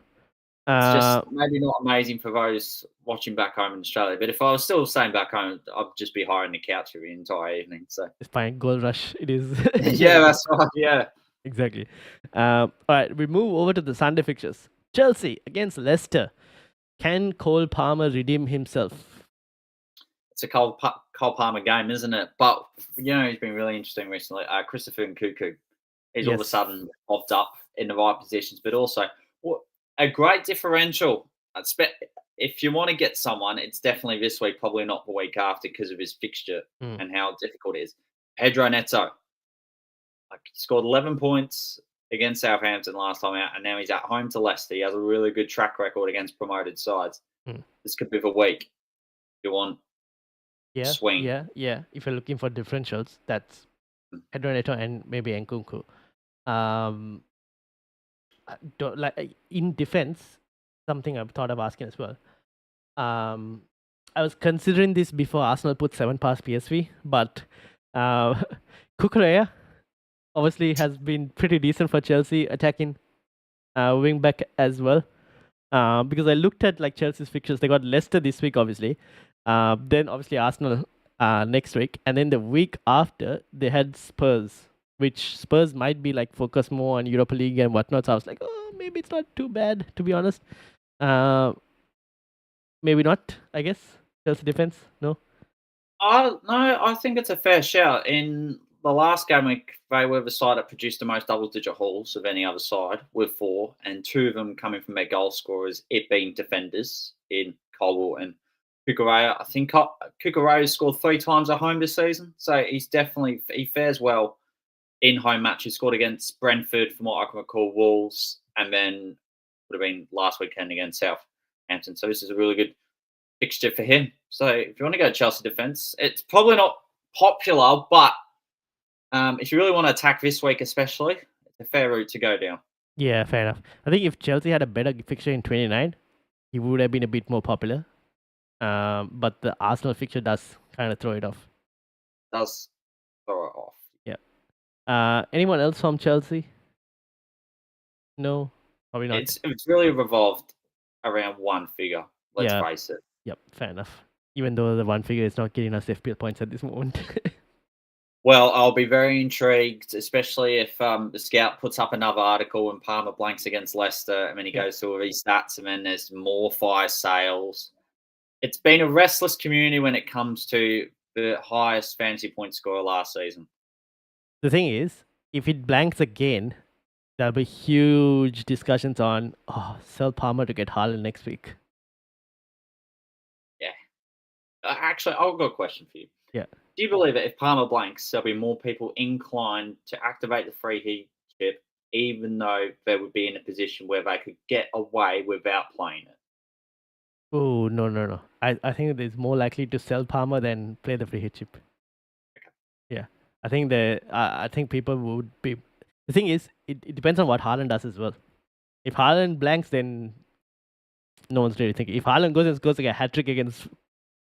It's just maybe not amazing for those watching back home in Australia. But if I was still staying back home, I'd just be hiring the couch for the entire evening. So It's fine, goal rush it is. yeah, that's right. Yeah. Exactly. All right, we move over to the Sunday fixtures. Chelsea against Leicester. Can Cole Palmer redeem himself? It's a Cole Palmer game, isn't it? But he's been really interesting recently. Christopher Nkunku, he's all of a Yes. sudden popped up in the right positions, but also a great differential. If you want to get someone, it's definitely this week, probably not the week after, because of his fixture and how difficult it is. Pedro Neto, he scored 11 points against Southampton last time out, and now he's at home to Leicester. He has a really good track record against promoted sides. This could be the week. If you want swing. Yeah. If you're looking for differentials, that's Pedro Neto and maybe Nkunku. In defense, something I've thought of asking as well. I was considering this before Arsenal put 7 past PSV, but Kukureya obviously has been pretty decent for Chelsea attacking wing back as well. Because I looked at like Chelsea's fixtures, they got Leicester this week, obviously. Then obviously Arsenal next week, and then the week after they had Spurs, which Spurs might be like focused more on Europa League and whatnot. So I was like, oh, maybe it's not too bad, to be honest. Maybe not. I guess Chelsea defense. No. No, I think it's a fair shout. In the last game week, they were the side that produced the most double-digit hauls of any other side, with 4, and 2 of them coming from their goal scorers, it being defenders in Colwell and Kukurea. I think Kukurea scored 3 times at home this season, so he fares well in home matches. Scored against Brentford, from what I can recall, Wolves, and then would have been last weekend against Southampton. So this is a really good fixture for him. So if you want to go Chelsea defense, it's probably not popular, but if you really want to attack this week, especially, it's a fair route to go down. Yeah, fair enough. I think if Chelsea had a better fixture in 29, he would have been a bit more popular. But the Arsenal fixture does kind of throw it off. Does throw it off. Yeah. Anyone else from Chelsea? No, probably not. It's really revolved around one figure. Let's face it. Yep, fair enough. Even though the one figure is not getting us FPL points at this moment. Well, I'll be very intrigued, especially if the scout puts up another article and Palmer blanks against Leicester, and then he goes through all these stats, and then there's more fire sales. It's been a restless community when it comes to the highest fantasy point scorer last season. The thing is, if it blanks again, there'll be huge discussions on sell Palmer to get Haaland next week. Yeah. Actually, I've got a question for you. Yeah. Do you believe that if Palmer blanks, there'll be more people inclined to activate the free hit chip, even though they would be in a position where they could get away without playing it? Oh, no. I think it's more likely to sell Palmer than play the free hit chip. Okay. Yeah. I think people would be. The thing is, it depends on what Haaland does as well. If Haaland blanks, then no one's really thinking. If Haaland goes like a hat trick against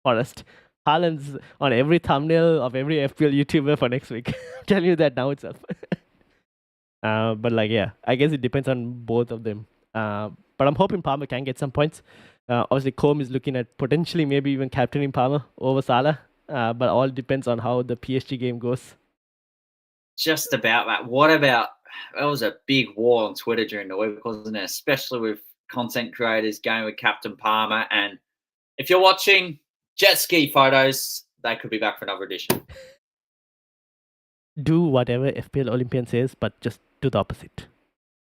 Forest, Haaland's on every thumbnail of every FPL YouTuber for next week. I'm telling you that now itself. But I guess it depends on both of them. But I'm hoping Palmer can get some points. Obviously, Combe is looking at potentially maybe even captaining Palmer over Salah. But all depends on how the PSG game goes. Just about that. What about that was a big war on Twitter during the week, wasn't it? Especially with content creators going with Captain Palmer. And if you're watching jet ski photos, they could be back for another edition. Do whatever FPL Olympian says, but just do the opposite.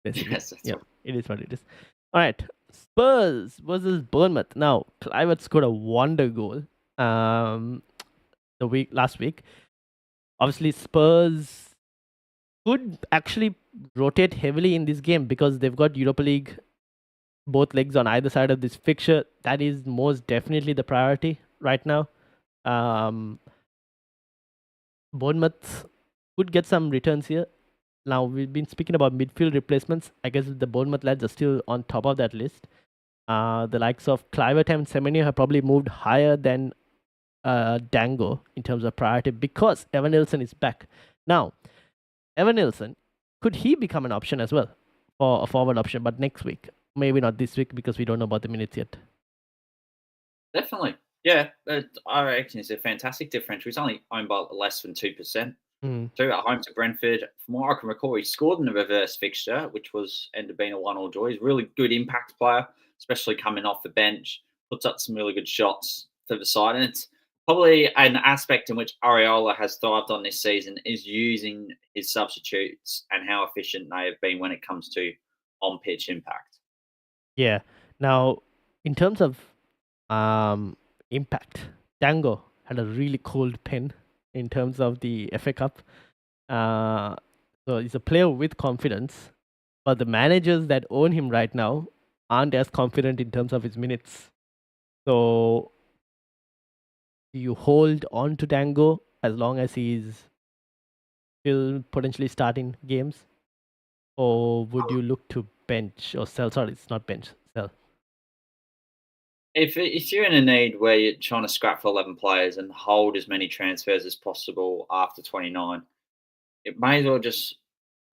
Basically. Yes, right. It is what it is. All right. Spurs versus Bournemouth. Now, Kluivert scored a wonder goal last week. Obviously, Spurs could actually rotate heavily in this game because they've got Europa League, both legs on either side of this fixture. That is most definitely the priority right now. Bournemouth could get some returns here. Now, we've been speaking about midfield replacements. I guess the Bournemouth lads are still on top of that list. The likes of Kluivert and Semenyo have probably moved higher than Dango in terms of priority because Evan Nilsson is back. Now, Evan Nilsson, could he become an option as well for a forward option, but next week? Maybe not this week because we don't know about the minutes yet. Definitely. Yeah, I reckon it's a fantastic differential. He's only owned by less than 2%. 2 at home to Brentford. From what I can recall, he scored in the reverse fixture, which ended up being a 1-1 draw. He's a really good impact player, especially coming off the bench. Puts up some really good shots for the side. And it's probably an aspect in which Areola has thrived on this season is using his substitutes and how efficient they have been when it comes to on-pitch impact. Yeah. Now, in terms of impact, Dango had a really cold pen in terms of the FA Cup. So he's a player with confidence, but the managers that own him right now aren't as confident in terms of his minutes. So do you hold on to Dango as long as he's still potentially starting games? Or would you look to bench or sell? Sorry, it's not bench, sell. If you're in a need where you're trying to scrap for 11 players and hold as many transfers as possible after 29, it may as well just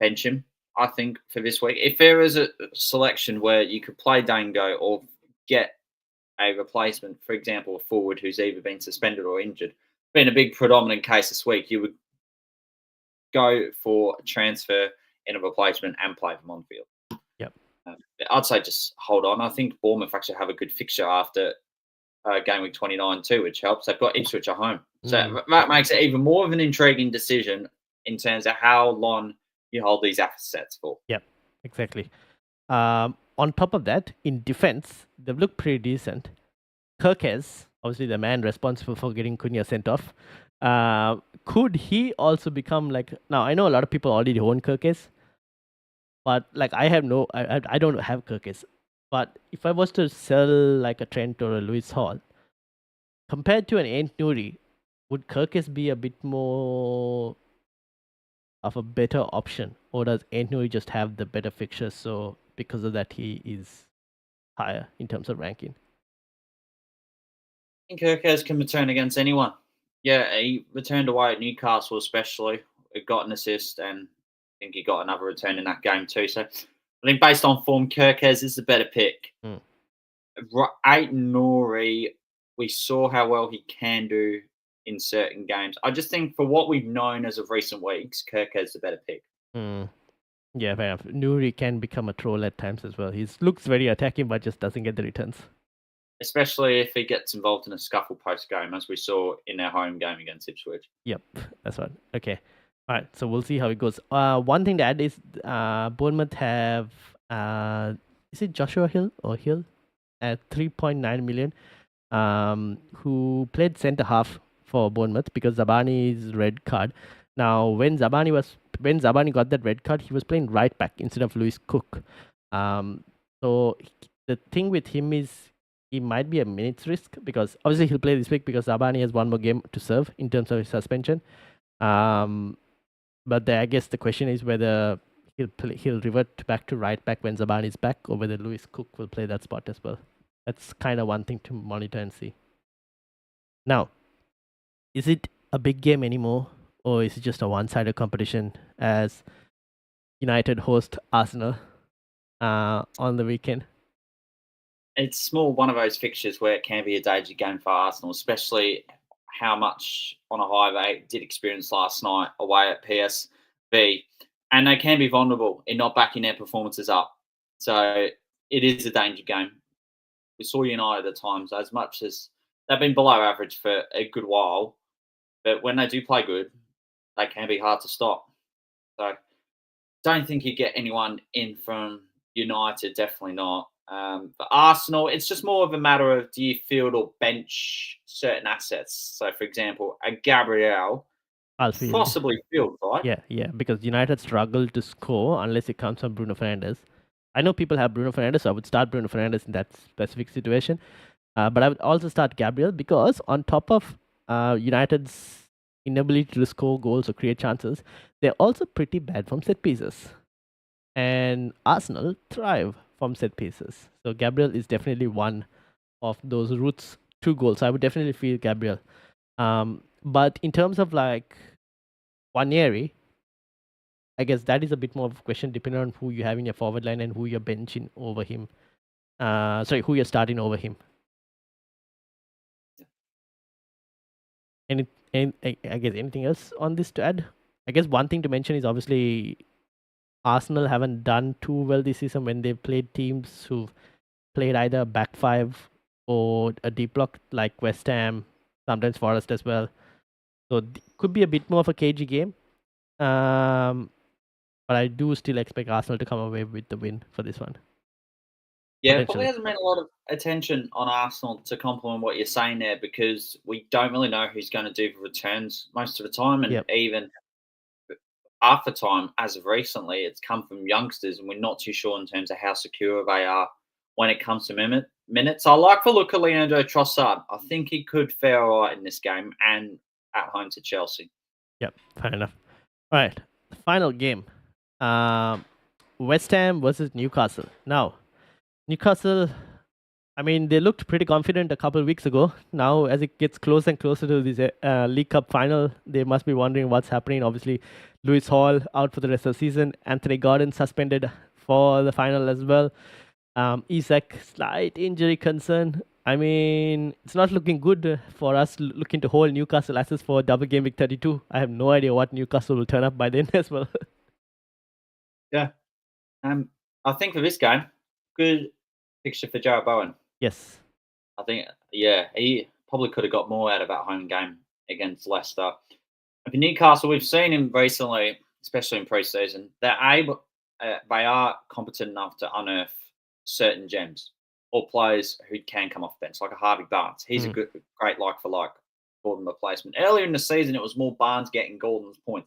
bench him, I think, for this week. If there is a selection where you could play Dango or get a replacement, for example, a forward who's either been suspended or injured, been a big predominant case this week, you would go for a transfer in a replacement and play them on field. Yep. I'd say just hold on. I think Bournemouth actually have a good fixture after game week 29 too, which helps. They've got Ipswich at home. So that makes it even more of an intriguing decision in terms of how long you hold these assets for. Yep, exactly. On top of that, in defense, they've looked pretty decent. Kirkes, obviously the man responsible for getting Cunha sent off, could he also become like... Now, I know a lot of people already own Kirkes, but like I don't have Kirkes. But if I was to sell like a Trent or a Lewis Hall, compared to an Ant Nuri, would Kirkes be a bit more of a better option, or does Ant Nuri just have the better fixtures, so because of that he is higher in terms of ranking? I think Kirkes can return against anyone. Yeah, he returned away at Newcastle, especially. He got an assist, and I think he got another return in that game too. So I think based on form, Kirkes is the better pick. Ait Nouri, we saw how well he can do in certain games. I just think for what we've known as of recent weeks, Kirkes is the better pick. Yeah, fair enough. Nuri can become a troll at times as well. He looks very attacking, but just doesn't get the returns. Especially if he gets involved in a scuffle post-game, as we saw in our home game against Ipswich. Yep, that's right. Okay. All right, so we'll see how it goes. One thing to add is Bournemouth have... is it Joshua Hill or Hill? At 3.9 million, who played centre half for Bournemouth because Zabani's red card. Now, when Zabani got that red card, he was playing right back instead of Lewis Cook. So the thing with him is he might be a minutes risk, because obviously he'll play this week because Zabani has one more game to serve in terms of his suspension. But I guess the question is whether he'll revert back to right back when Zabani is back, or whether Lewis Cook will play that spot as well. That's kind of one thing to monitor and see. Now, is it a big game anymore, or is it just a one-sided competition as United host Arsenal on the weekend? It's more one of those fixtures where it can be a dangerous game for Arsenal, especially how much on a high they did experience last night away at PSV. And they can be vulnerable in not backing their performances up. So it is a danger game. We saw United at times, as much as they've been below average for a good while, but when they do play good, they can be hard to stop. So don't think you get anyone in from United, definitely not. For Arsenal, it's just more of a matter of, do you field or bench certain assets? So, for example, a Gabriel, I'll field. possibly field, right? Yeah, because United struggle to score unless it comes from Bruno Fernandes. I know people have Bruno Fernandes, so I would start Bruno Fernandes in that specific situation. But I would also start Gabriel, because on top of United's inability to score goals or create chances, they're also pretty bad from set pieces. And Arsenal thrive from set pieces. So Gabriel is definitely one of those routes to goals. So I would definitely feel Gabriel. But in terms of like Wanyeri, I guess that is a bit more of a question depending on who you have in your forward line and who you're benching over him. Who you're starting over him. I guess anything else on this to add? I guess one thing to mention is obviously Arsenal haven't done too well this season when they've played teams who've played either back five or a deep block, like West Ham, sometimes Forest as well. So could be a bit more of a cagey game. But I do still expect Arsenal to come away with the win for this one. Yeah, probably hasn't been a lot of attention on Arsenal to complement what you're saying there, because we don't really know who's going to do the returns most of the time. And even half the time, as of recently, it's come from youngsters, and we're not too sure in terms of how secure they are when it comes to minutes. I like the look of Leandro Trossard. I think he could fare all right in this game and at home to Chelsea. Yep, fair enough. All right, the final game. West Ham versus Newcastle. Now, Newcastle, I mean, they looked pretty confident a couple of weeks ago. Now, as it gets closer and closer to this League Cup final, they must be wondering what's happening. Obviously, Lewis Hall out for the rest of the season. Anthony Gordon suspended for the final as well. Isak, slight injury concern. I mean, it's not looking good for us looking to hold Newcastle assets for double game week 32. I have no idea what Newcastle will turn up by then as well. Yeah. I think for this game, good fixture for Jarrett Bowen. Yes. I think, yeah, he probably could have got more out of that home game against Leicester. And for Newcastle, we've seen him recently, especially in pre-season. They are competent enough to unearth certain gems or players who can come off bench, like a Harvey Barnes. He's a great like for like Gordon replacement. Earlier in the season, it was more Barnes getting Gordon's points.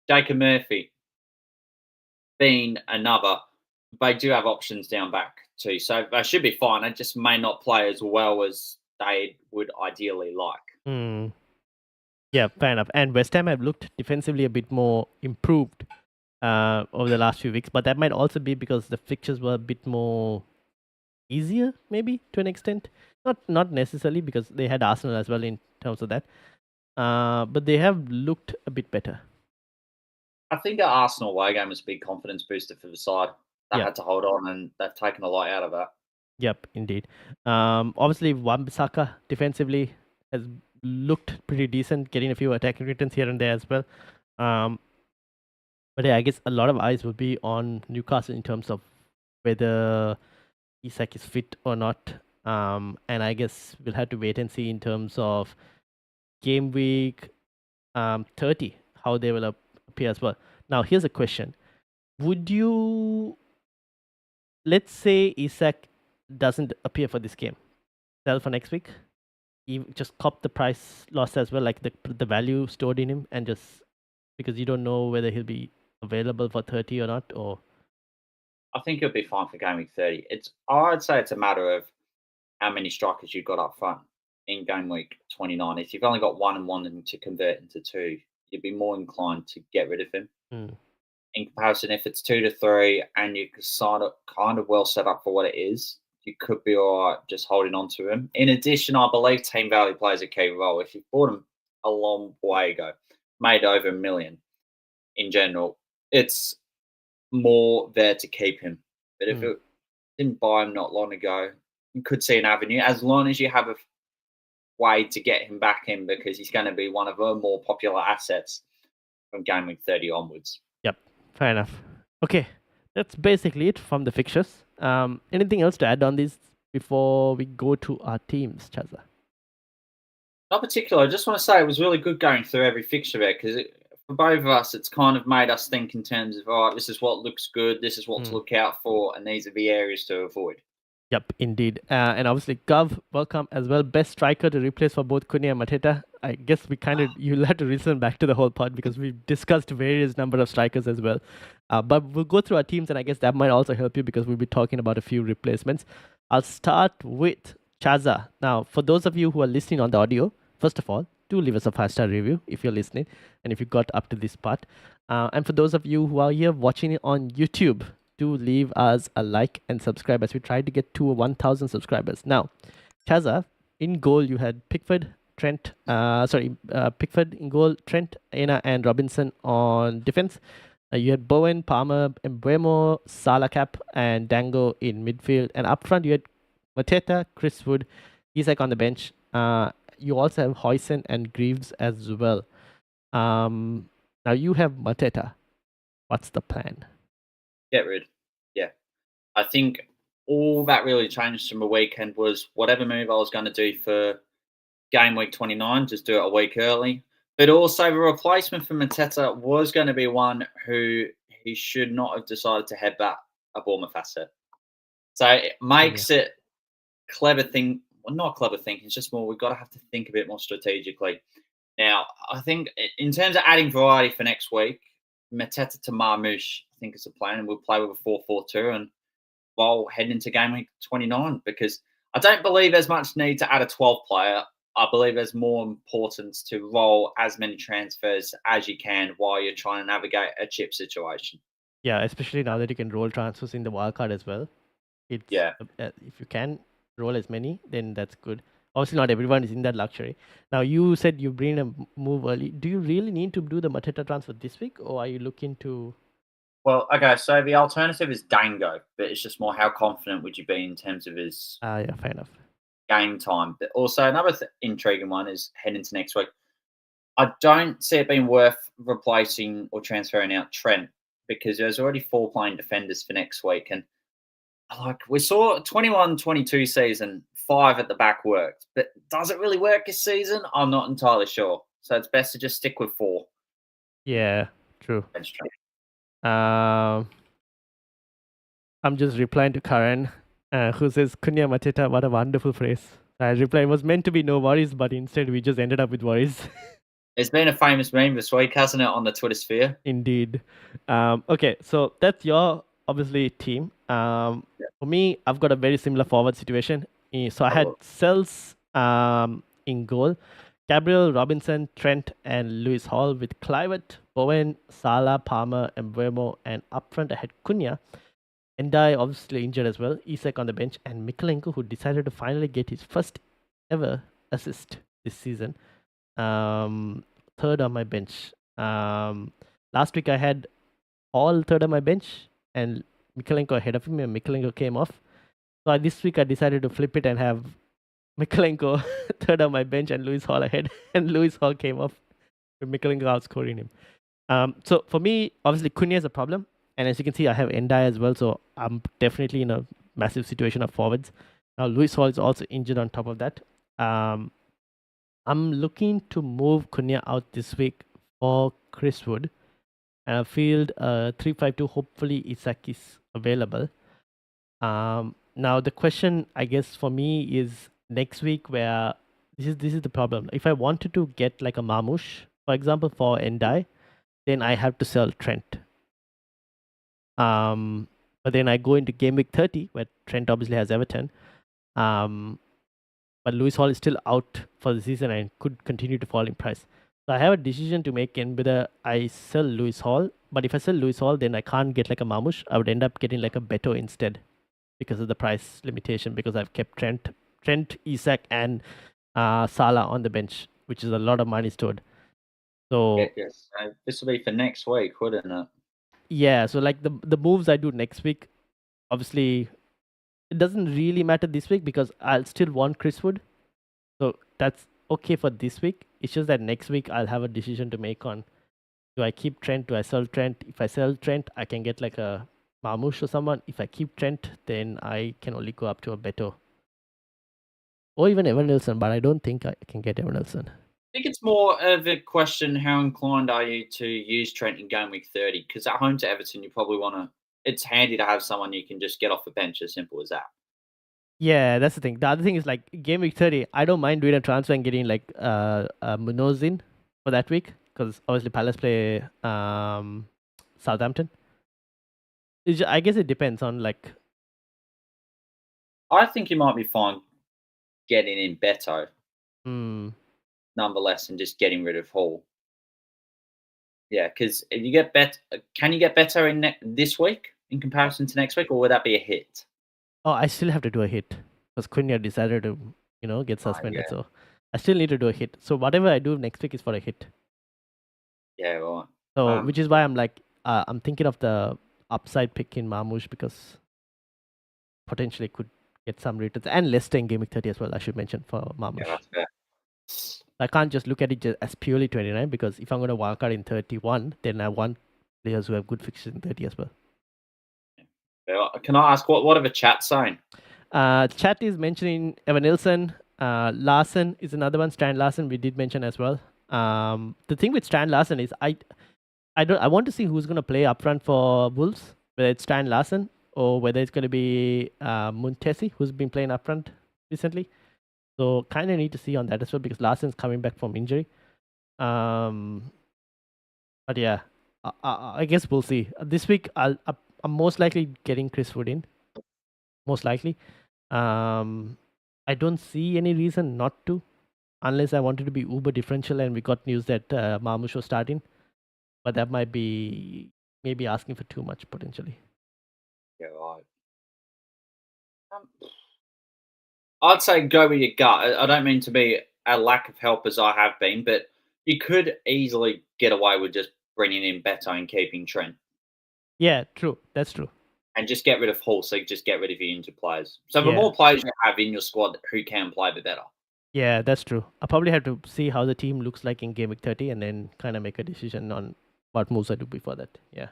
Jacob Murphy being another. They do have options down back too, so they should be fine. They just may not play as well as they would ideally like. Mm. Yeah, fair enough. And West Ham have looked defensively a bit more improved over the last few weeks, but that might also be because the fixtures were a bit more easier, maybe to an extent. Not necessarily because they had Arsenal as well in terms of that, but they have looked a bit better. I think the Arsenal away game was a big confidence booster for the side. They Yeah. had to hold on, and they've taken a lot out of that. Yep, indeed. Obviously, Wan-Bissaka defensively has looked pretty decent, getting a few attacking returns here and there as well. But yeah, I guess a lot of eyes will be on Newcastle in terms of whether Isak is fit or not. And I guess we'll have to wait and see in terms of game week 30, how they will appear as well. Now, here's a question. Would you, let's say Isak doesn't appear for this game, sell for next week? You just cop the price loss as well, like the value stored in him, and just because you don't know whether he'll be available for 30 or not, or I think it'll be fine for game week 30. I'd say it's a matter of how many strikers you've got up front in game week 29. If you've only got one and wanting to convert into two, you'd be more inclined to get rid of him. In comparison, if it's 2 to 3 and you kind of well set up for what it is, you could be all right just holding on to him. In addition, I believe team value plays a key role. If you bought him a long way ago, made over $1 million in general, it's more there to keep him. But if it didn't buy him not long ago, you could see an avenue as long as you have a way to get him back in because he's going to be one of the more popular assets from game week 30 onwards. Yep, fair enough. Okay, that's basically it from the fixtures. Anything else to add on this before we go to our teams, Chaza? Not particular. I just want to say it was really good going through every fixture there because for both of us, it's kind of made us think in terms of, all right, this is what looks good, this is what to look out for, and these are the areas to avoid. Yep, indeed. And obviously, Gov, welcome as well. Best striker to replace for both Cunha and Mateta. I guess you'll have to listen back to the whole pod because we've discussed various number of strikers as well. But we'll go through our teams, and I guess that might also help you because we'll be talking about a few replacements. I'll start with Chaza. Now, for those of you who are listening on the audio, first of all, do leave us a 5-star review if you're listening and if you got up to this part. And for those of you who are here watching it on YouTube, do leave us a like and subscribe as we try to get to 1,000 subscribers. Now, Chaza, in goal you had Pickford, Pickford in goal, Trent, Aina, and Robinson on defense. You had Bowen, Palmer, Mbeumo, Salah Cap, and Dango in midfield. And up front you had Mateta, Chris Wood, Isak on the bench. You also have Hoysen and Greaves as well. Now you have Mateta. What's the plan? Get rid. Yeah. I think all that really changed from the weekend was whatever move I was going to do for game week 29, just do it a week early. But also the replacement for Mateta was going to be one who he should not have decided to head back a Bournemouth asset. So it makes it clever thing. Well, not clever thinking. It's just more we've got to have to think a bit more strategically. Now, I think in terms of adding variety for next week, Mateta to Marmoush, I think is a plan, and we'll play with a 4-4-2 and while heading into game week 29 because I don't believe there's much need to add a 12th player. I believe there's more importance to roll as many transfers as you can while you're trying to navigate a chip situation. Yeah, especially now that you can roll transfers in the wildcard as well. If you can roll as many, then that's good. Obviously, not everyone is in that luxury. Now, you said you bring a move early. Do you really need to do the Mateta transfer this week, or are you looking to? Well, okay, so the alternative is Dango, but it's just more how confident would you be in terms of his Yeah, fair enough. game time. But also another intriguing one is heading into next week. I don't see it being worth replacing or transferring out Trent because there's already 4 playing defenders for next week. And like we saw 21-22 season, 5 at the back worked. But does it really work this season? I'm not entirely sure. So it's best to just stick with 4. Yeah, true. Bench Trent. I'm just replying to Karen, who says, Kunya Mateta, what a wonderful phrase. I replied, it was meant to be no worries, but instead we just ended up with worries. It's been a famous meme this week, hasn't it, on the Twitter sphere? Indeed. Okay, so that's your, obviously, team. For me, I've got a very similar forward situation. So I had Cells in goal, Gabriel, Robinson, Trent, and Lewis Hall with Clivett, Bowen, Salah, Palmer, and Vermo, and up front I had Cunha. Endai obviously injured as well. Isak on the bench, and Mikolenko, who decided to finally get his first ever assist this season. Third on my bench. Last week I had all third on my bench, and Mikolenko ahead of him, and Mikolenko came off. So this week I decided to flip it and have Mikolenko third on my bench and Lewis Hall ahead, and Lewis Hall came off with Mikolenko outscoring him. So for me, obviously Cunha is a problem. And as you can see, I have Endai as well, so I'm definitely in a massive situation of forwards. Now, Lewis Hall is also injured on top of that. I'm looking to move Cunha out this week for Chris Wood. And I field 3-5-2. Hopefully, Isak is available. Now, the question, I guess, for me is next week where this is the problem. If I wanted to get like a Marmoush, for example, for Endai, then I have to sell Trent. But then I go into game week 30, where Trent obviously has Everton. But Lewis Hall is still out for the season and could continue to fall in price. So I have a decision to make in whether I sell Lewis Hall. But if I sell Lewis Hall, then I can't get like a Marmoush. I would end up getting like a Beto instead because of the price limitation, because I've kept Trent, Isak, and Salah on the bench, which is a lot of money stored. So yes. This will be for next week, wouldn't it? Yeah, so like the moves I do next week, obviously it doesn't really matter this week because I'll still want Chris Wood. So that's okay for this week. It's just that next week I'll have a decision to make on, do I keep Trent? Do I sell Trent? If I sell Trent, I can get like a Marmoush or someone. If I keep Trent, then I can only go up to a Beto. Or even Evan Nilsson, but I don't think I can get Evan Nilsson. I think it's more of a question: how inclined are you to use Trent in game week 30? Because at home to Everton, you probably want to. It's handy to have someone you can just get off the bench. As simple as that. Yeah, that's the thing. The other thing is like game week 30. I don't mind doing a transfer and getting like Munoz in for that week because obviously Palace play Southampton. I guess it depends on like. I think you might be fine getting in Beto. Nonetheless, and just getting rid of Hall. Yeah, because if you get can you get better in this week in comparison to next week, or would that be a hit? Oh, I still have to do a hit because Cunha decided to, get suspended. So I still need to do a hit. So whatever I do next week is for a hit. Yeah, right. So which is why I'm like, I'm thinking of the upside pick in Marmoush because potentially could get some returns, and Leicester in game week 30 as well. I should mention for Marmoush. Yeah, that's fair. I can't just look at it just as purely 29 because if I'm going to walk out in 31, then I want players who have good fixtures in 30 as well. Can I ask what are the chat saying? Chat is mentioning Evan Nilsson. Larson is another one. Strand Larson we did mention as well. The thing with Strand Larson is I want to see who's going to play up front for Wolves, whether it's Strand Larson or whether it's going to be Muntesi, who's been playing up front recently. So kind of need to see on that as well because Larson's coming back from injury. But yeah, I guess we'll see. This week I'm most likely getting Chris Wood in. Most likely. I don't see any reason not to, unless I wanted to be uber differential and we got news that Marmoush was starting. But that might be maybe asking for too much potentially. Yeah, right. I'd say go with your gut. I don't mean to be a lack of help as I have been, but you could easily get away with just bringing in Beto and keeping Trent. Yeah, true. That's true. and just get rid of Hull. So just get rid of your injured players. So the Yeah. more players you have in your squad who can play, the better. Yeah, that's true. I probably have to see how the team looks like in Game Week 30 and then kind of make a decision on what moves I do before that. Yeah.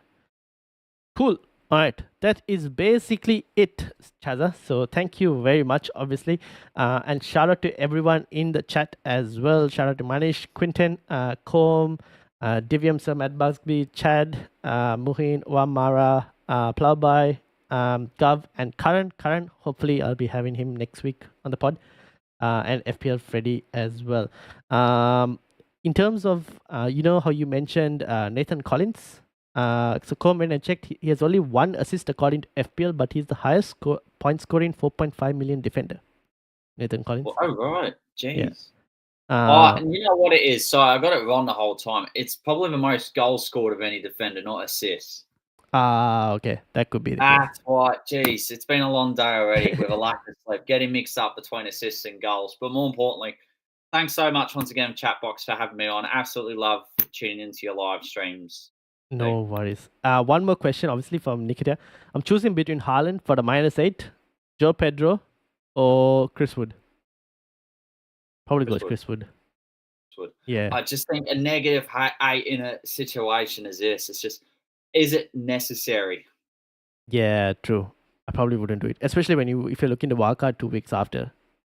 Cool. All right. That is basically it, Chaza. So thank you very much, obviously. And shout out to everyone in the chat as well. Shout out to Manish, Quinton, Com, Divyam, Sir, Matt Busby, Chad, Muhin, Wamara, Plowby, Gov, and Karan. Karan, hopefully I'll be having him next week on the pod. And FPL Freddy as well. In terms of, you know how you mentioned Nathan Collins? So when I checked, he has only one assist according to FPL, but he's the highest point scoring 4.5 million defender. Nathan Collins. Well, oh, right. Jeez. Yeah. And you know what it is? So I got it wrong the whole time. It's probably the most goals scored of any defender, not assists. Okay. That could be the case. That's right. Jeez, it's been a long day already with a lack of sleep, getting mixed up between assists and goals. But more importantly, thanks so much once again, Chatbox, for having me on. Absolutely love tuning into your live streams. No worries. One more question, obviously, from Nikita. I'm choosing between Haaland for the -8, Joe Pedro, or Chris Wood. Probably goes Chris Wood. Yeah. I just think a -8 in a situation as this, it's just, is it necessary? Yeah, true. I probably wouldn't do it, especially if you're looking to wildcard 2 weeks after.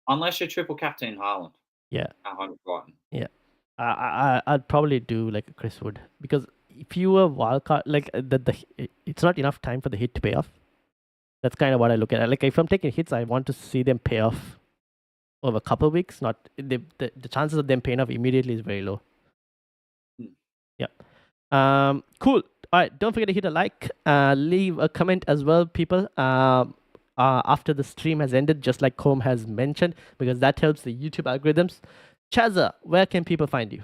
Unless you're triple captain Haaland. Yeah. At home Brighton. Yeah. I'd probably do like a Chris Wood, because if you were wildcard, like it's not enough time for the hit to pay off. That's kind of what I look at. Like if I'm taking hits, I want to see them pay off over a couple of weeks. Not the chances of them paying off immediately is very low. Yeah. Cool. All right. Don't forget to hit a like. Leave a comment as well, people. After the stream has ended, just like Com has mentioned, because that helps the YouTube algorithms. Chaza, where can people find you?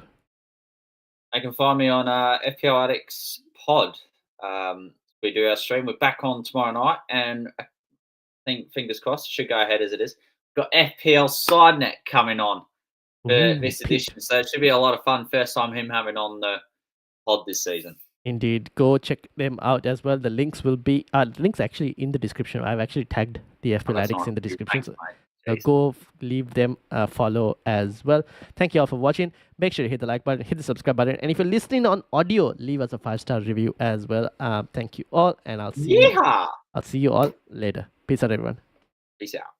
They can find me on FPL Addicts Pod. We do our stream. We're back on tomorrow night, and I think, fingers crossed, it should go ahead as it is. We've got FPL SideNet coming on for this edition, so it should be a lot of fun. First time him having on the pod this season. Indeed, go check them out as well. The links will be links actually in the description. I've actually tagged the FPL Addicts in the description. Thanks, go leave them a follow as well. Thank you all for watching. Make sure to hit the like button, hit the subscribe button, and if you're listening on audio, leave us a 5-star review as well. Thank you all, and I'll see you all later. Peace out, everyone. Peace out.